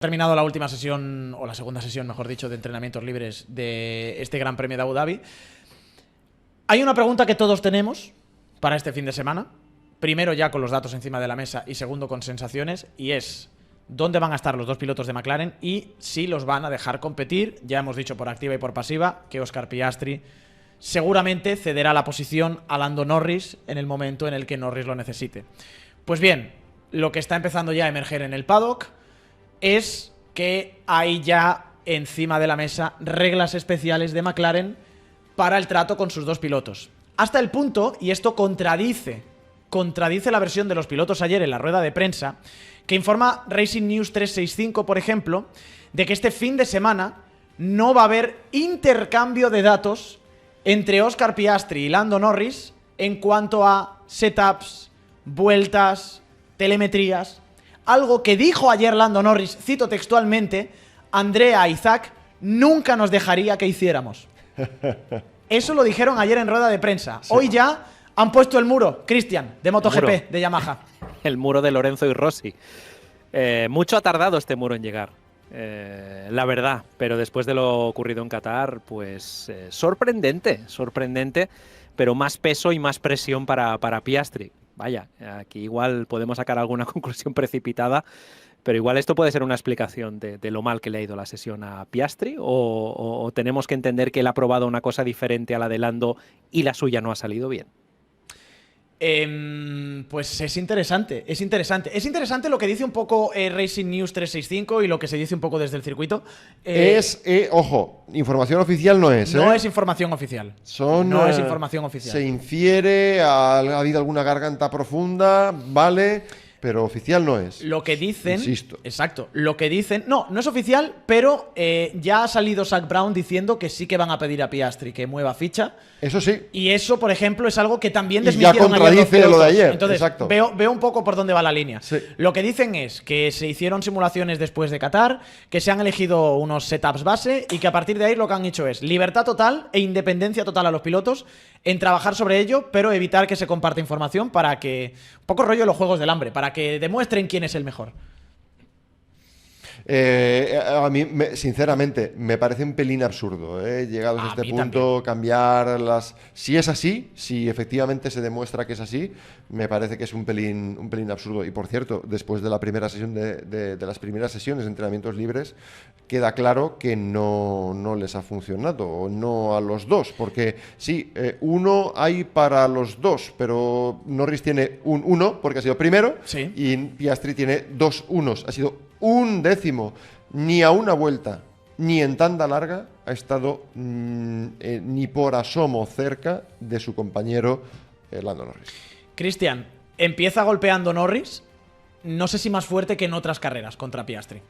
terminado la última sesión, o la segunda sesión, mejor dicho, de entrenamientos libres de este Gran Premio de Abu Dhabi. Hay una pregunta que todos tenemos para este fin de semana. Primero ya con los datos encima de la mesa y segundo con sensaciones, y es dónde van a estar los dos pilotos de McLaren y si los van a dejar competir. Ya hemos dicho por activa y por pasiva que Oscar Piastri seguramente cederá la posición a Lando Norris en el momento en el que Norris lo necesite. Pues bien, lo que está empezando ya a emerger en el paddock es que hay ya encima de la mesa reglas especiales de McLaren para el trato con sus dos pilotos. Hasta el punto, y esto contradice la versión de los pilotos ayer en la rueda de prensa, que informa Racing News 365, por ejemplo, de que este fin de semana no va a haber intercambio de datos entre Oscar Piastri y Lando Norris en cuanto a setups, vueltas, telemetrías. Algo que dijo ayer Lando Norris, cito textualmente: Andrea e Isaac nunca nos dejaría que hiciéramos. Eso lo dijeron ayer en rueda de prensa. Sí. Hoy ya han puesto el muro, Cristian, de MotoGP, de Yamaha. El muro de Lorenzo y Rossi. Mucho ha tardado este muro en llegar, la verdad. Pero después de lo ocurrido en Qatar, pues sorprendente, pero más peso y más presión para Piastri. Vaya, aquí igual podemos sacar alguna conclusión precipitada, pero igual esto puede ser una explicación de lo mal que le ha ido la sesión a Piastri, o tenemos que entender que él ha probado una cosa diferente a la de Lando y la suya no ha salido bien. Pues es interesante. Es interesante lo que dice un poco Racing News 365 y lo que se dice un poco desde el circuito. Ojo, información oficial no es. No es información oficial. No es información oficial. Se infiere, ha habido alguna garganta profunda, vale, pero oficial no es. Lo que dicen... Insisto. Exacto. Lo que dicen... No es oficial, pero ya ha salido Zak Brown diciendo que sí que van a pedir a Piastri que mueva ficha. Eso sí. Y eso, por ejemplo, es algo que también desmintieron ayer. Y ya contradice lo de ayer. Entonces, exacto. Veo un poco por dónde va la línea. Sí. Lo que dicen es que se hicieron simulaciones después de Qatar, que se han elegido unos setups base y que a partir de ahí lo que han hecho es libertad total e independencia total a los pilotos en trabajar sobre ello, pero evitar que se comparta información para que... Un poco rollo de los Juegos del Hambre, para que demuestren quién es el mejor. A mí, sinceramente, me parece un pelín absurdo, llegados a este punto, también cambiar las... Si es así, si efectivamente se demuestra que es así, me parece que es un pelín absurdo. Y por cierto, después de la primera sesión de las primeras sesiones de entrenamientos libres, queda claro que no les ha funcionado, o no a los dos, porque sí, uno hay para los dos, pero Norris tiene un 1 porque ha sido primero, sí, y Piastri tiene 2 unos, ha sido un décimo. Ni a una vuelta, ni en tanda larga ha estado ni por asomo cerca de su compañero Lando Norris. Cristian, empieza golpeando Norris, no sé si más fuerte que en otras carreras contra Piastri.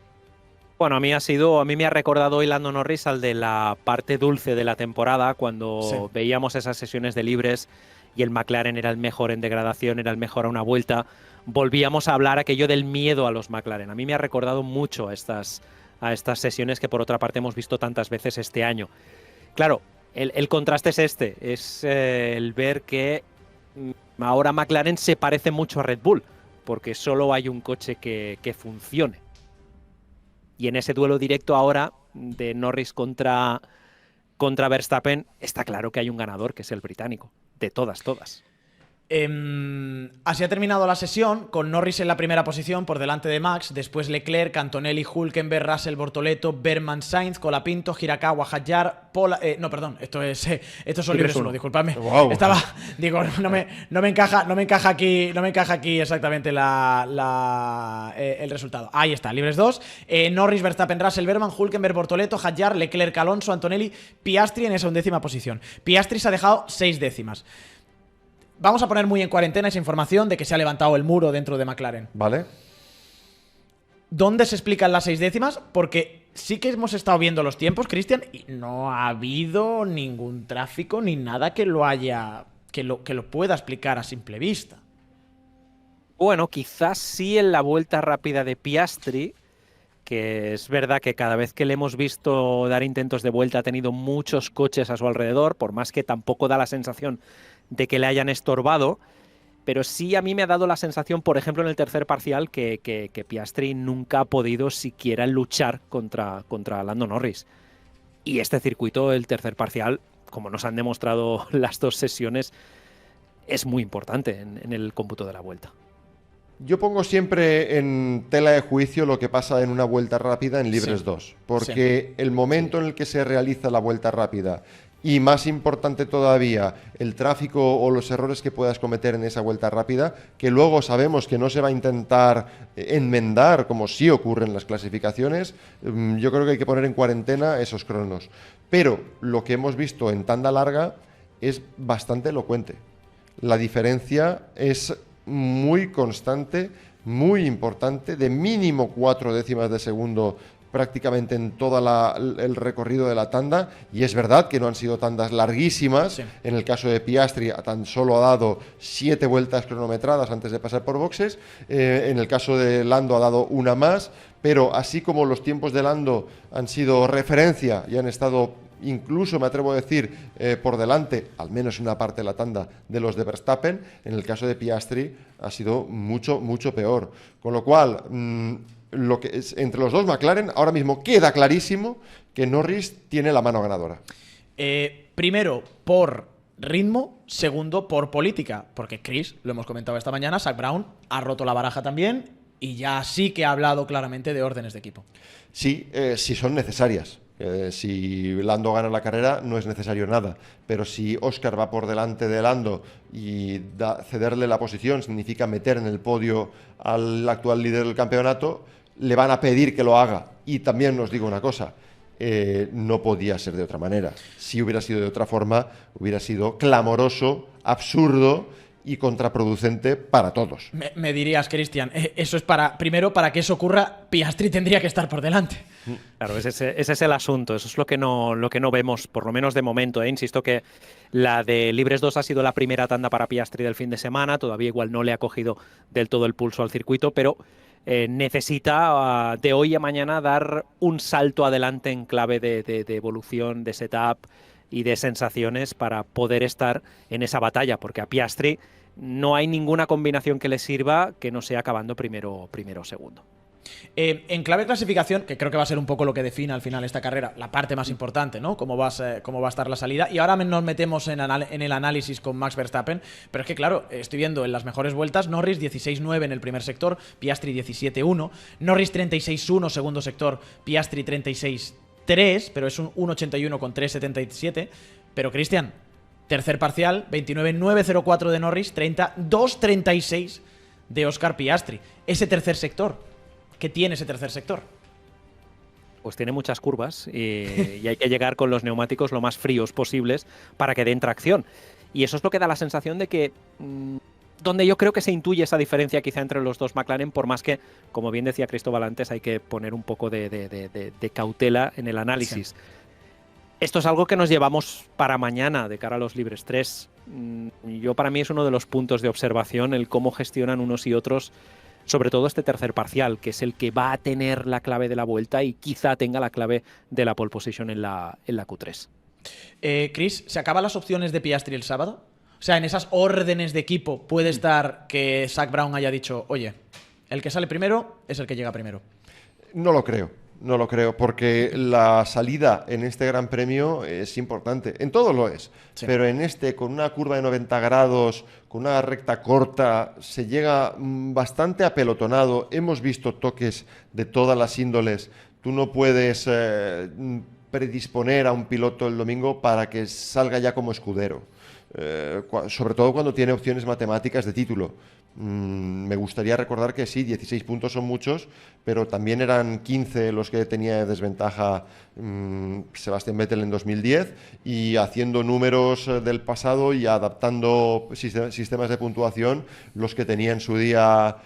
Bueno, a mí me ha recordado hoy Lando Norris al de la parte dulce de la temporada, cuando veíamos esas sesiones de libres y el McLaren era el mejor en degradación, era el mejor a una vuelta. Volvíamos a hablar aquello del miedo a los McLaren. A mí me ha recordado mucho a estas sesiones que por otra parte hemos visto tantas veces este año. Claro, el contraste es el ver que ahora McLaren se parece mucho a Red Bull, porque solo hay un coche que funcione. Y en ese duelo directo ahora de Norris contra Verstappen está claro que hay un ganador, que es el británico, de todas. Así ha terminado la sesión, con Norris en la primera posición por delante de Max, después Leclerc, Antonelli, Hülkenberg, Russell, Bortoleto, Berman, Sainz, Colapinto, Hirakawa, Hadjar, estos son libres 1, disculpadme. Wow. No me encaja aquí exactamente el resultado. Ahí está, libres 2, Norris, Verstappen, Russell, Berman, Hülkenberg, Bortoleto, Hadjar, Leclerc, Alonso, Antonelli, Piastri en esa 11ª posición. Piastri se ha dejado 6 décimas. Vamos a poner muy en cuarentena esa información de que se ha levantado el muro dentro de McLaren. Vale. ¿Dónde se explican las 6 décimas? Porque sí que hemos estado viendo los tiempos, Cristian, y no ha habido ningún tráfico ni nada que lo pueda explicar a simple vista. Bueno, quizás sí en la vuelta rápida de Piastri, que es verdad que cada vez que le hemos visto dar intentos de vuelta ha tenido muchos coches a su alrededor, por más que tampoco da la sensación de que le hayan estorbado. pero sí a mí me ha dado la sensación, por ejemplo, en el tercer parcial, que Piastri nunca ha podido siquiera luchar contra Lando Norris. Y este circuito, el tercer parcial, como nos han demostrado las dos sesiones, es muy importante en el cómputo de la vuelta. Yo pongo siempre en tela de juicio lo que pasa en una vuelta rápida en Libres 2, porque el momento en el que se realiza la vuelta rápida y, más importante todavía, el tráfico o los errores que puedas cometer en esa vuelta rápida, que luego sabemos que no se va a intentar enmendar, como sí ocurre en las clasificaciones, yo creo que hay que poner en cuarentena esos cronos. Pero lo que hemos visto en tanda larga es bastante elocuente. La diferencia es muy constante, muy importante, de mínimo 4 décimas de segundo prácticamente en todo el recorrido de la tanda, y es verdad que no han sido tandas larguísimas. Sí. En el caso de Piastri tan solo ha dado 7 vueltas cronometradas antes de pasar por boxes, en el caso de Lando ha dado una más, pero así como los tiempos de Lando han sido referencia y han estado, incluso me atrevo a decir, por delante, al menos en una parte de la tanda, de los de Verstappen, en el caso de Piastri ha sido mucho, mucho peor. Con lo cual, lo que es, entre los dos McLaren, ahora mismo queda clarísimo que Norris tiene la mano ganadora. Primero, por ritmo. Segundo, por política. Porque Chris, lo hemos comentado esta mañana, Zak Brown ha roto la baraja también y ya sí que ha hablado claramente de órdenes de equipo. Sí, si son necesarias. Si Lando gana la carrera no es necesario nada, pero si Oscar va por delante de Lando y cederle la posición significa meter en el podio al actual líder del campeonato, le van a pedir que lo haga. Y también os digo una cosa, no podía ser de otra manera. Si hubiera sido de otra forma, hubiera sido clamoroso, absurdo y contraproducente para todos. Me dirías, Cristian, eso es primero, para que eso ocurra, Piastri tendría que estar por delante. Claro, ese es el asunto, eso es lo que no vemos, por lo menos de momento. Insisto que la de Libres 2 ha sido la primera tanda para Piastri del fin de semana, todavía igual no le ha cogido del todo el pulso al circuito, pero necesita de hoy a mañana dar un salto adelante en clave de evolución, de setup y de sensaciones para poder estar en esa batalla, porque a Piastri no hay ninguna combinación que le sirva que no sea acabando primero o segundo. En clave clasificación, que creo que va a ser un poco lo que define al final esta carrera, la parte más importante, ¿no? Cómo va a estar la salida. Y ahora nos metemos en el análisis con Max Verstappen, pero es que claro, estoy viendo en las mejores vueltas, Norris 16.9 en el primer sector, Piastri 17.1, Norris 36.1 segundo sector, Piastri 36.3, pero es un 1.81 con 3.77. Pero Cristian, tercer parcial, 29.904 de Norris, 32.36 de Oscar Piastri. Ese tercer sector, ¿qué tiene ese tercer sector? Pues tiene muchas curvas y hay que llegar con los neumáticos lo más fríos posibles para que den tracción. Y eso es lo que da la sensación de que donde yo creo que se intuye esa diferencia quizá entre los dos McLaren, por más que, como bien decía Cristóbal antes, hay que poner un poco de cautela en el análisis. Sí. Esto es algo que nos llevamos para mañana de cara a los Libres 3. Para mí es uno de los puntos de observación el cómo gestionan unos y otros, sobre todo este tercer parcial, que es el que va a tener la clave de la vuelta y quizá tenga la clave de la pole position en la Q3. Chris, ¿se acaban las opciones de Piastri el sábado? O sea, en esas órdenes de equipo puede estar que Zak Brown haya dicho, oye, el que sale primero es el que llega primero. No lo creo, porque la salida en este Gran Premio es importante. En todo lo es, sí. Pero en este, con una curva de 90 grados, con una recta corta, se llega bastante apelotonado. Hemos visto toques de todas las índoles. Tú no puedes predisponer a un piloto el domingo para que salga ya como escudero. Sobre todo cuando tiene opciones matemáticas de título. Me gustaría recordar que sí, 16 puntos son muchos, pero también eran 15 los que tenía de desventaja Sebastián Vettel en 2010, y haciendo números del pasado y adaptando sistemas de puntuación, los que tenía en su día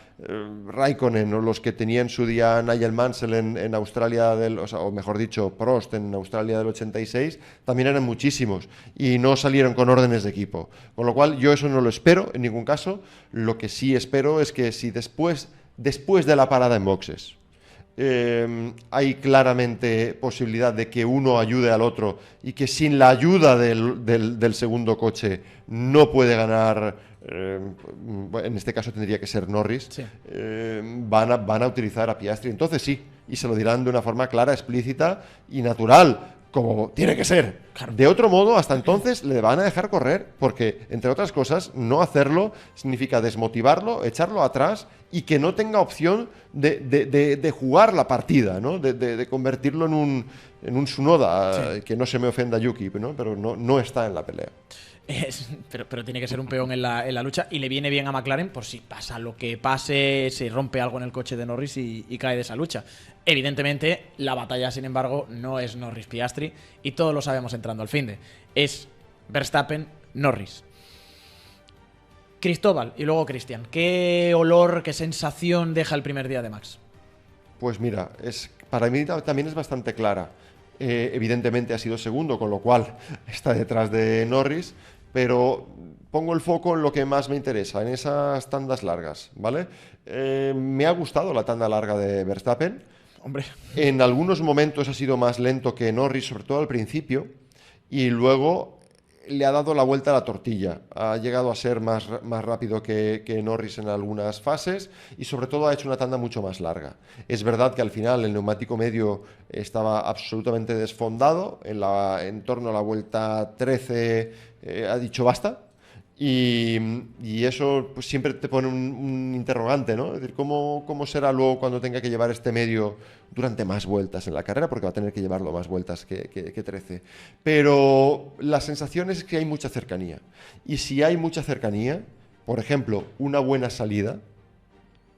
Raikkonen o los que tenía en su día Nigel Mansell en Australia, o mejor dicho, Prost en Australia del 86, también eran muchísimos y no salieron con órdenes de equipo. Con lo cual yo eso no lo espero en ningún caso. Lo que sí espero es que si después de la parada en boxes hay claramente posibilidad de que uno ayude al otro y que sin la ayuda del segundo coche no puede ganar en este caso tendría que ser Norris, Sí. van a utilizar a Piastri. Entonces sí, y se lo dirán de una forma clara, explícita y natural, como tiene que ser. Claro. De otro modo, hasta entonces le van a dejar correr, porque, entre otras cosas, no hacerlo significa desmotivarlo, echarlo atrás y que no tenga opción de jugar la partida, ¿no? De convertirlo en un Tsunoda, Sí. que no se me ofenda Yuki, ¿no? Pero no está en la pelea. Pero tiene que ser un peón en la lucha y le viene bien a McLaren por si pasa lo que pase, se rompe algo en el coche de Norris y cae de esa lucha. Evidentemente, la batalla, sin embargo, no es Norris-Piastri y todos lo sabemos entrando al finde. Es Verstappen-Norris. Cristóbal y luego Cristian. ¿Qué olor, qué sensación deja el primer día de Max? Pues mira, para mí también es bastante clara. Evidentemente ha sido segundo, con lo cual está detrás de Norris, pero pongo el foco en lo que más me interesa, en esas tandas largas, ¿vale? Me ha gustado la tanda larga de Verstappen. Hombre. En algunos momentos ha sido más lento que Norris, sobre todo al principio, y luego le ha dado la vuelta a la tortilla. Ha llegado a ser más rápido que Norris en algunas fases y sobre todo ha hecho una tanda mucho más larga. Es verdad que al final el neumático medio estaba absolutamente desfondado. En torno a la vuelta 13 ha dicho basta. Y eso pues, siempre te pone un interrogante, ¿no? Es decir, ¿cómo será luego cuando tenga que llevar este medio durante más vueltas en la carrera? Porque va a tener que llevarlo más vueltas que 13. Pero la sensación es que hay mucha cercanía. Y si hay mucha cercanía, por ejemplo, una buena salida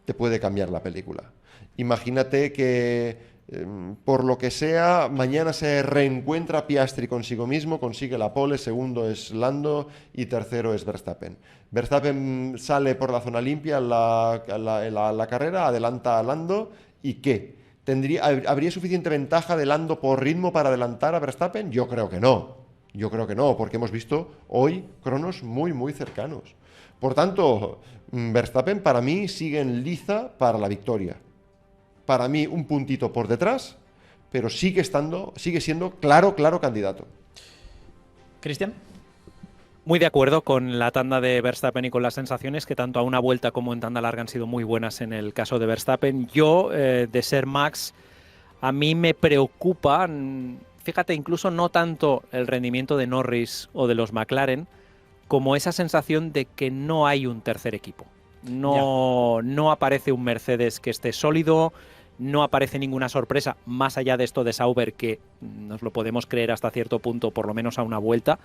te puede cambiar la película. Imagínate que por lo que sea, mañana se reencuentra Piastri consigo mismo, consigue la pole, segundo es Lando y tercero es Verstappen. Verstappen sale por la zona limpia en la carrera, adelanta a Lando y ¿qué? ¿Habría suficiente ventaja de Lando por ritmo para adelantar a Verstappen? Yo creo que no. Porque hemos visto hoy cronos muy, muy cercanos. Por tanto, Verstappen para mí sigue en liza para la victoria. Para mí un puntito por detrás, pero sigue siendo claro candidato. Cristian. Muy de acuerdo con la tanda de Verstappen y con las sensaciones que tanto a una vuelta como en tanda larga han sido muy buenas en el caso de Verstappen. Yo, de ser Max, a mí me preocupa, fíjate, incluso no tanto el rendimiento de Norris o de los McLaren, como esa sensación de que no hay un tercer equipo. No aparece un Mercedes que esté sólido, no aparece ninguna sorpresa, más allá de esto de Sauber, que nos lo podemos creer hasta cierto punto, por lo menos a una vuelta,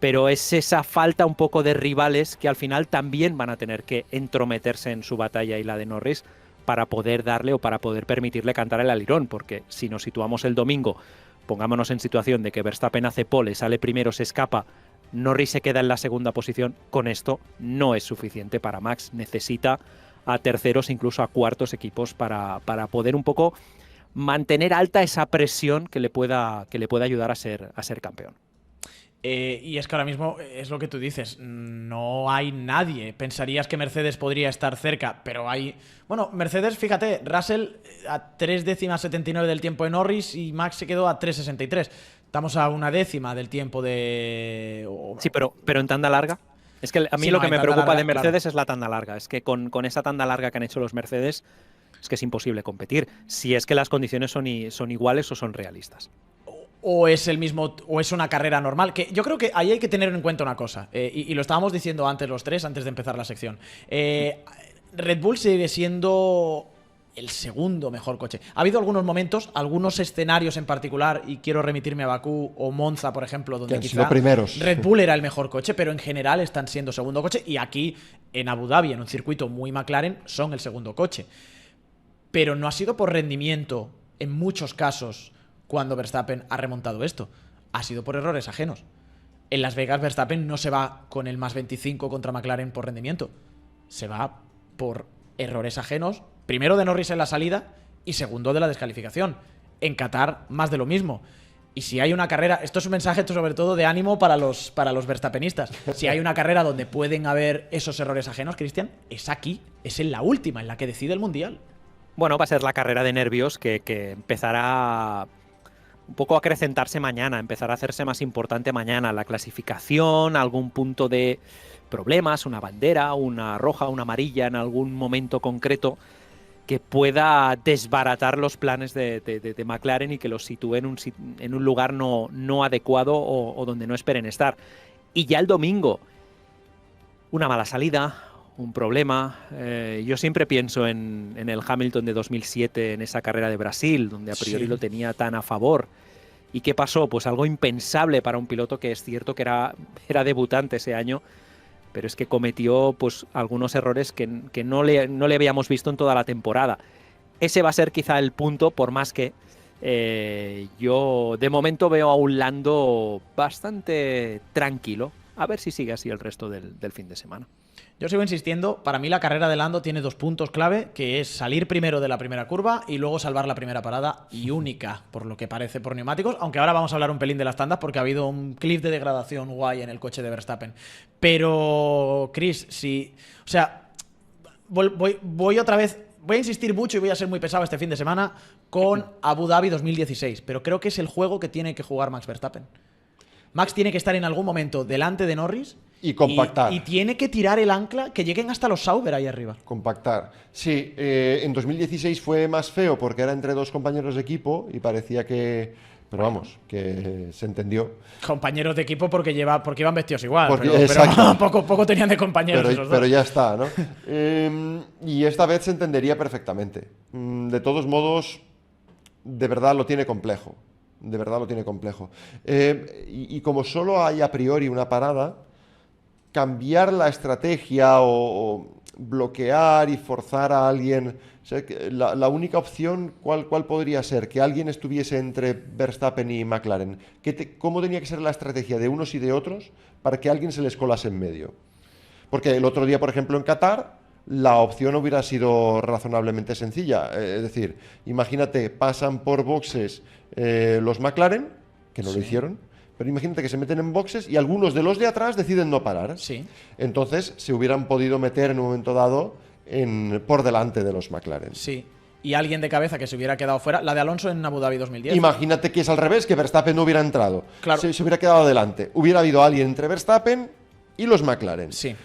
pero es esa falta un poco de rivales que al final también van a tener que entrometerse en su batalla y la de Norris para poder darle o para poder permitirle cantar el alirón, porque si nos situamos el domingo, pongámonos en situación de que Verstappen hace pole, sale primero, se escapa, Norris se queda en la segunda posición, con esto no es suficiente para Max, necesita a terceros, incluso a cuartos equipos para poder un poco mantener alta esa presión que le pueda ayudar a ser campeón. Y es que ahora mismo es lo que tú dices, no hay nadie. Pensarías que Mercedes podría estar cerca, pero hay... Bueno, Mercedes, fíjate, Russell a 3,79 del tiempo de Norris y Max se quedó a 3,63. Estamos a 1/10 del tiempo de... Sí, pero en tanda larga. Es que a mí lo que me preocupa de Mercedes es la tanda larga. Es que con esa tanda larga que han hecho los Mercedes es que es imposible competir. Si es que las condiciones son iguales o son realistas. O es el mismo, o es una carrera normal. Que yo creo que ahí hay que tener en cuenta una cosa. Y lo estábamos diciendo antes los tres, antes de empezar la sección. Red Bull sigue siendo el segundo mejor coche. Ha habido algunos momentos, algunos escenarios en particular, y quiero remitirme a Bakú o Monza, por ejemplo, donde quizá Red Bull era el mejor coche, pero en general están siendo segundo coche, y aquí en Abu Dhabi, en un circuito muy McLaren, son el segundo coche. Pero no ha sido por rendimiento, en muchos casos, cuando Verstappen ha remontado esto. Ha sido por errores ajenos. En Las Vegas, Verstappen no se va con el más 25 contra McLaren por rendimiento. Se va por errores ajenos, primero de Norris en la salida y segundo de la descalificación. En Qatar, más de lo mismo. Y si hay una carrera, esto es un mensaje sobre todo de ánimo para los verstappenistas. Si hay una carrera donde pueden haber esos errores ajenos, Cristian, es aquí, es en la última, en la que decide el Mundial. Bueno, va a ser la carrera de nervios que empezará un poco acrecentarse mañana, empezar a hacerse más importante mañana, la clasificación, algún punto de problemas, una bandera, una roja, una amarilla en algún momento concreto que pueda desbaratar los planes de McLaren y que los sitúe en un lugar no adecuado o donde no esperen estar. Y ya el domingo, una mala salida, un problema. Yo siempre pienso en el Hamilton de 2007, en esa carrera de Brasil, donde a priori lo tenía tan a favor. ¿Y qué pasó? Pues algo impensable para un piloto que es cierto que era debutante ese año, pero es que cometió pues algunos errores que no le habíamos visto en toda la temporada. Ese va a ser quizá el punto, por más que yo de momento veo a un Lando bastante tranquilo. A ver si sigue así el resto del fin de semana. Yo sigo insistiendo, para mí la carrera de Lando tiene 2 puntos clave, que es salir primero de la primera curva y luego salvar la primera parada y única, por lo que parece, por neumáticos, aunque ahora vamos a hablar un pelín de las tandas porque ha habido un clip de degradación guay en el coche de Verstappen. Pero, Chris, o sea, voy otra vez, voy a insistir mucho y voy a ser muy pesado este fin de semana con Abu Dhabi 2016, pero creo que es el juego que tiene que jugar Max Verstappen. Max tiene que estar en algún momento delante de Norris y compactar. Y tiene que tirar el ancla, que lleguen hasta los Sauber ahí arriba. Compactar. Sí, en 2016 fue más feo porque era entre 2 compañeros de equipo y parecía que... Pero vamos, que se entendió. Compañeros de equipo porque iban vestidos igual. Pero poco tenían de compañeros esos dos. Pero ya está, ¿no? Y esta vez se entendería perfectamente. De todos modos, de verdad lo tiene complejo. De verdad lo tiene complejo. Y como solo hay a priori una parada, cambiar la estrategia o bloquear y forzar a alguien, o sea, la única opción, ¿cuál podría ser? Que alguien estuviese entre Verstappen y McLaren. ¿Cómo tenía que ser la estrategia de unos y de otros para que alguien se les colase en medio? Porque el otro día, por ejemplo, en Qatar, la opción hubiera sido razonablemente sencilla. Es decir, imagínate, pasan por boxes los McLaren, que no lo hicieron, pero imagínate que se meten en boxes y algunos de los de atrás deciden no parar. Sí. Entonces se hubieran podido meter en un momento dado por delante de los McLaren. Sí. Y alguien de cabeza que se hubiera quedado fuera. La de Alonso en Abu Dhabi 2010. Imagínate que es al revés, que Verstappen no hubiera entrado. Claro. Se hubiera quedado adelante. Hubiera habido alguien entre Verstappen y los McLaren. Sí.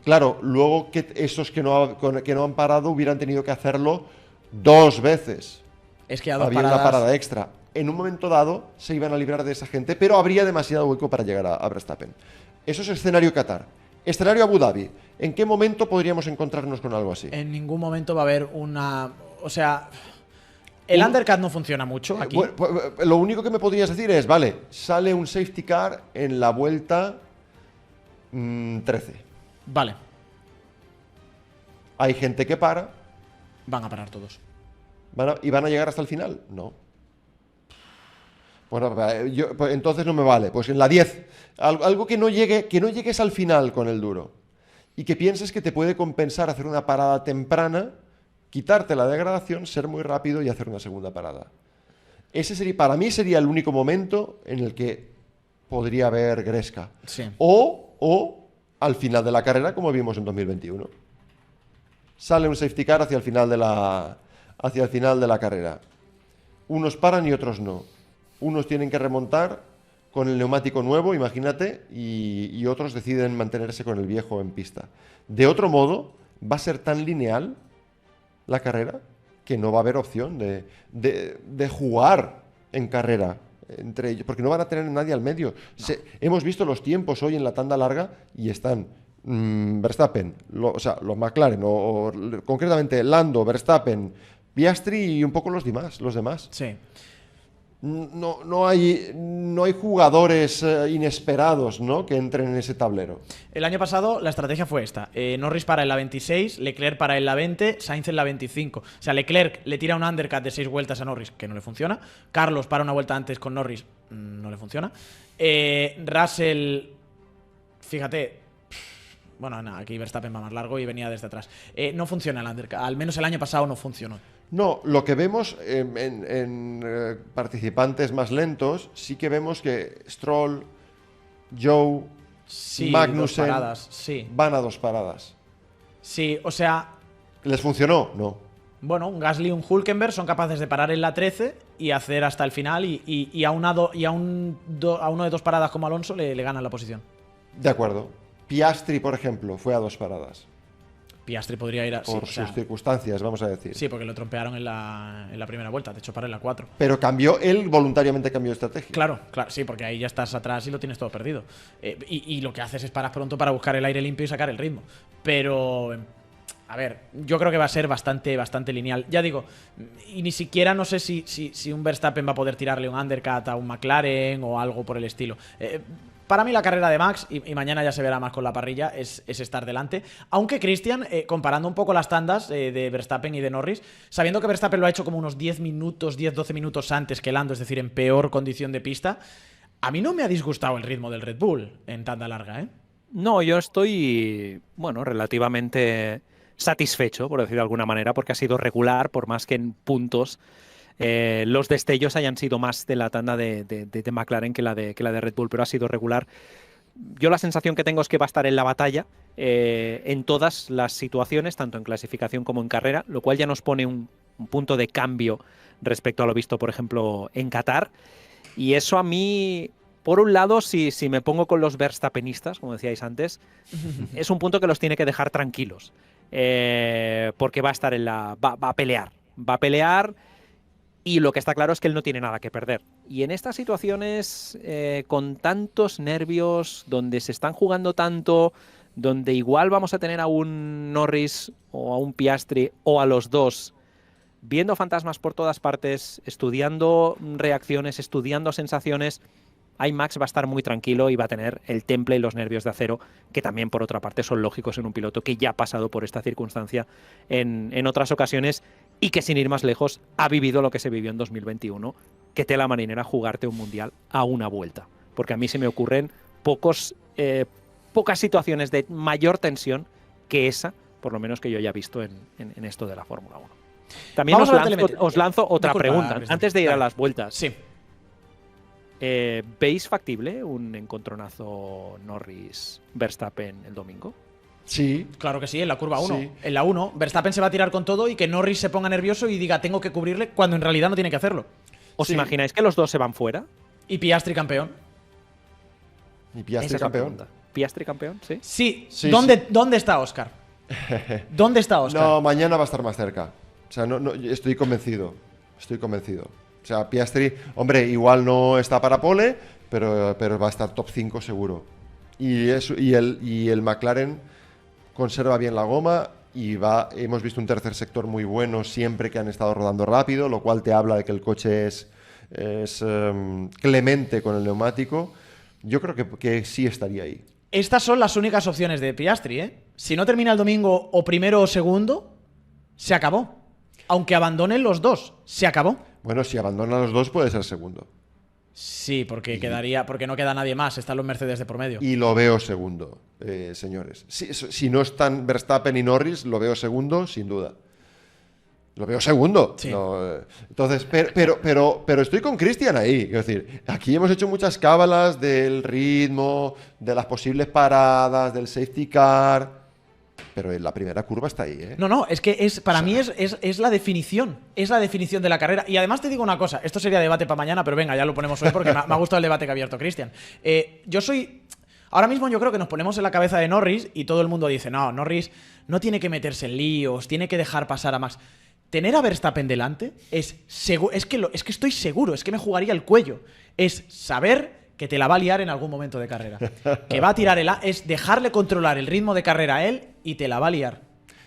Claro, luego que esos que no han parado hubieran tenido que hacerlo 2 veces. Es que a 2 había paradas... una parada extra. En un momento dado se iban a librar de esa gente, pero habría demasiado hueco para llegar a Verstappen. Eso es escenario Qatar. Escenario Abu Dhabi. ¿En qué momento podríamos encontrarnos con algo así? En ningún momento va a haber una... O sea, el undercut no funciona mucho aquí. Bueno, lo único que me podrías decir es, vale, sale un safety car en la vuelta 13. Vale. Hay gente que para. Van a parar todos. ¿Y van a llegar hasta el final? No. Bueno, pues entonces no me vale. Pues en la 10. Algo que no llegues al final con el duro. Y que pienses que te puede compensar hacer una parada temprana, quitarte la degradación, ser muy rápido y hacer una segunda parada. Ese para mí sería el único momento en el que podría haber gresca. Sí. O al final de la carrera, como vimos en 2021. Sale un safety car hacia el final de la carrera. Unos paran y otros no. Unos tienen que remontar con el neumático nuevo, imagínate, y otros deciden mantenerse con el viejo en pista. De otro modo, va a ser tan lineal la carrera que no va a haber opción de jugar en carrera entre ellos, porque no van a tener nadie al medio. No. Hemos visto los tiempos hoy en la tanda larga y están Verstappen, los McLaren, o concretamente Lando, Verstappen, Piastri y un poco los demás. Sí. No hay jugadores inesperados, ¿no?, que entren en ese tablero. El año pasado la estrategia fue esta. Norris para en la 26, Leclerc para en la 20, Sainz en la 25. O sea, Leclerc le tira un undercut de 6 vueltas a Norris, que no le funciona. Carlos para una vuelta antes con Norris, no le funciona. Russell, fíjate... Bueno, nada, aquí Verstappen va más largo y venía desde atrás. No funciona el undercut. Al menos el año pasado no funcionó. No, lo que vemos en participantes más lentos, sí que vemos que Stroll, Joe, Magnussen sí. van a 2 paradas. Sí, o sea... ¿Les funcionó? No. Bueno, un Gasly y un Hülkenberg son capaces de parar en la 13 y hacer hasta el final y a uno de 2 paradas como Alonso le ganan la posición. De acuerdo. Piastri, por ejemplo, fue a 2 paradas. Piastri podría ir a... Por sus circunstancias, vamos a decir. Sí, porque lo trompearon en la primera vuelta. De hecho, para en la 4. Pero él voluntariamente cambió de estrategia. Claro, sí, porque ahí ya estás atrás y lo tienes todo perdido. Y lo que haces es parar pronto para buscar el aire limpio y sacar el ritmo. Pero... A ver, yo creo que va a ser bastante lineal. Ya digo, y ni siquiera no sé si un Verstappen va a poder tirarle un undercut a un McLaren o algo por el estilo. Para mí la carrera de Max, y mañana ya se verá más con la parrilla, es estar delante. Aunque Christian, comparando un poco las tandas de Verstappen y de Norris, sabiendo que Verstappen lo ha hecho como unos 10-12 minutos antes que Lando, es decir, en peor condición de pista, a mí no me ha disgustado el ritmo del Red Bull en tanda larga, ¿eh? No, yo estoy, relativamente satisfecho, por decirlo de alguna manera, porque ha sido regular, por más que en puntos los destellos hayan sido más de la tanda de McLaren que la de Red Bull, pero ha sido regular. Yo la sensación que tengo es que va a estar en la batalla en todas las situaciones, tanto en clasificación como en carrera, lo cual ya nos pone un punto de cambio respecto a lo visto, por ejemplo, en Qatar. Y eso a mí, por un lado, si me pongo con los verstappenistas, como decíais antes, es un punto que los tiene que dejar tranquilos. Porque va a estar va a pelear y lo que está claro es que él no tiene nada que perder. Y en estas situaciones, con tantos nervios, donde se están jugando tanto, donde igual vamos a tener a un Norris o a un Piastri o a los dos viendo fantasmas por todas partes, estudiando reacciones, estudiando sensaciones, ahí Max va a estar muy tranquilo y va a tener el temple y los nervios de acero, que también por otra parte son lógicos en un piloto que ya ha pasado por esta circunstancia en otras ocasiones y que sin ir más lejos ha vivido lo que se vivió en 2021, que tela marinera jugarte un mundial a una vuelta. Porque a mí se me ocurren pocas situaciones de mayor tensión que esa, por lo menos que yo haya visto en esto de la Fórmula 1. También os lanzo otra pregunta, antes de ir a las vueltas. Sí. ¿Veis factible un encontronazo Norris-Verstappen el domingo? Sí. Claro que sí, en la curva 1. Sí. En la 1, Verstappen se va a tirar con todo y que Norris se ponga nervioso y diga tengo que cubrirle cuando en realidad no tiene que hacerlo. ¿Os imagináis que los dos se van fuera? Y Piastri campeón. ¿Y Piastri campeón? ¿Piastri campeón? Sí. Sí. ¿Dónde está Óscar? ¿Dónde está Óscar? No, mañana va a estar más cerca. O sea, no, estoy convencido. O sea, Piastri, hombre, igual no está para pole, pero va a estar top 5 seguro. Y el McLaren conserva bien la goma y hemos visto un tercer sector muy bueno siempre que han estado rodando rápido, lo cual te habla de que el coche es clemente con el neumático. Yo creo que sí estaría ahí. Estas son las únicas opciones de Piastri, ¿eh? Si no termina el domingo o primero o segundo, se acabó. Aunque abandonen los dos, se acabó. Bueno, si abandonan los dos puede ser segundo. Sí, porque no queda nadie más, están los Mercedes de por medio. Y lo veo segundo, señores. Si no están Verstappen y Norris, lo veo segundo, sin duda. Lo veo segundo. Sí. No, entonces, pero estoy con Christian ahí. Es decir, aquí hemos hecho muchas cábalas del ritmo, de las posibles paradas, del safety car. Pero en la primera curva está ahí, ¿eh? No, es que para mí es la definición. Es la definición de la carrera. Y además te digo una cosa, esto sería debate para mañana, pero venga, ya lo ponemos hoy porque me ha gustado el debate que ha abierto Christian. Ahora mismo yo creo que nos ponemos en la cabeza de Norris y todo el mundo dice, no, Norris no tiene que meterse en líos, tiene que dejar pasar a Max. Tener a Verstappen delante es que estoy seguro, es que me jugaría el cuello. Es saber que te la va a liar en algún momento de carrera. Que va a tirar es dejarle controlar el ritmo de carrera a él y te la va a liar.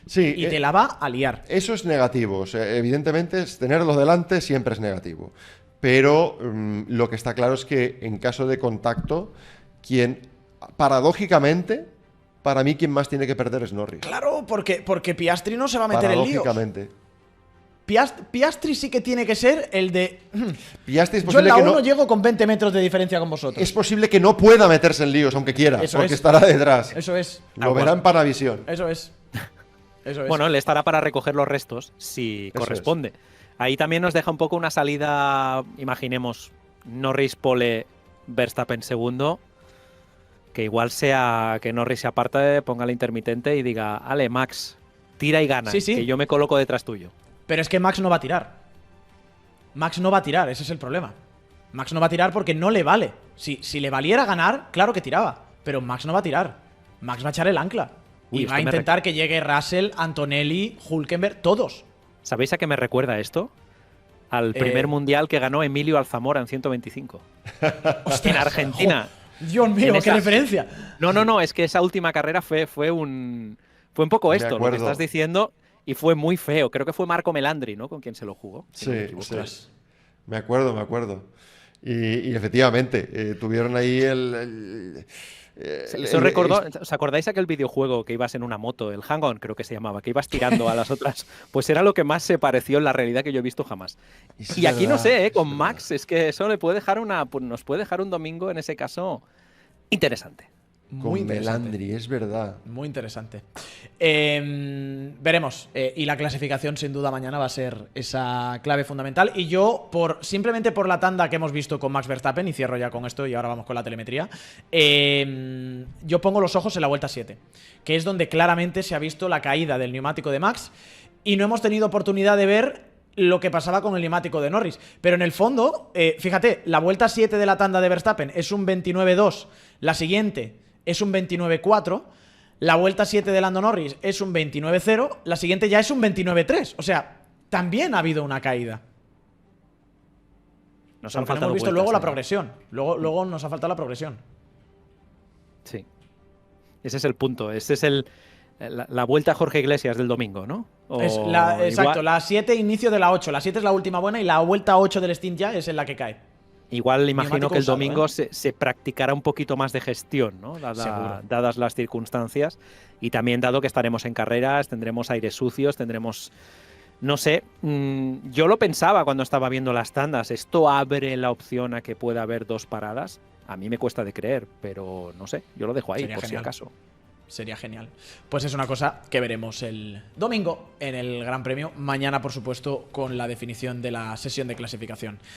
Sí, y te la va a liar. Eso es negativo. O sea, evidentemente, tenerlo delante siempre es negativo. Pero lo que está claro es que en caso de contacto, paradójicamente, para mí, quien más tiene que perder es Norris. Claro, porque Piastri no se va a meter en líos. Paradójicamente. Piastri sí que tiene que ser el de... Piastri es yo en posible la que 1 no llego con 20 metros de diferencia con vosotros. Es posible que no pueda meterse en líos, aunque quiera, porque estará detrás. Eso es. Lo verá en Panavisión. Eso es. Bueno, él estará para recoger los restos, si corresponde. Ahí también nos deja un poco una salida, imaginemos, Norris pole, Verstappen segundo, que igual sea que Norris se aparte, ponga la intermitente y diga, ale, Max, tira y gana, Sí. que yo me coloco detrás tuyo. Pero es que Max no va a tirar. Max no va a tirar, ese es el problema. Max no va a tirar porque no le vale. Si le valiera ganar, claro que tiraba. Pero Max no va a tirar. Max va a echar el ancla. Y va a intentar que llegue Russell, Antonelli, Hülkenberg, todos. ¿Sabéis a qué me recuerda esto? Al primer mundial que ganó Emilio Alzamora en 125. Hostia, en Argentina. Dios mío, qué referencia. No, es que esa última carrera fue un poco esto, lo que estás diciendo, y fue muy feo. Creo que fue Marco Melandri, ¿no? Con quien se lo jugó. Sí. Me acuerdo. Y efectivamente, tuvieron ahí ¿Os acordáis aquel videojuego que ibas en una moto, el Hang-On creo que se llamaba, que ibas tirando a las otras? Pues era lo que más se pareció en la realidad que yo he visto jamás. Y aquí no sé, con Max, es que eso le puede dejar nos puede dejar un domingo en ese caso interesante. Muy interesante. Melandri, es verdad. Muy interesante. Veremos. Y la clasificación, sin duda, mañana va a ser esa clave fundamental. Y yo, simplemente por la tanda que hemos visto con Max Verstappen, y cierro ya con esto y ahora vamos con la telemetría, yo pongo los ojos en la vuelta 7, que es donde claramente se ha visto la caída del neumático de Max y no hemos tenido oportunidad de ver lo que pasaba con el neumático de Norris. Pero en el fondo, fíjate, la vuelta 7 de la tanda de Verstappen es un 29.2, la siguiente es un 29.4, la vuelta 7 de Lando Norris es un 29.0, la siguiente ya es un 29.3. O sea, también ha habido una caída. Nos han faltado hemos visto luego la progresión. Luego nos ha faltado la progresión. Sí. Ese es el punto. Ese es la vuelta a Jorge Iglesias del domingo, ¿no? Exacto, la 7 inicio de la 8. La 7 es la última buena y la vuelta 8 del stint ya es en la que cae. Igual imagino que el domingo se practicará un poquito más de gestión, ¿no? Dadas las circunstancias. Y también dado que estaremos en carreras, tendremos aires sucios, tendremos... No sé, yo lo pensaba cuando estaba viendo las tandas. ¿Esto abre la opción a que pueda haber 2 paradas? A mí me cuesta de creer, pero no sé, yo lo dejo ahí por si acaso. Sería genial. Pues es una cosa que veremos el domingo en el Gran Premio. Mañana, por supuesto, con la definición de la sesión de clasificación.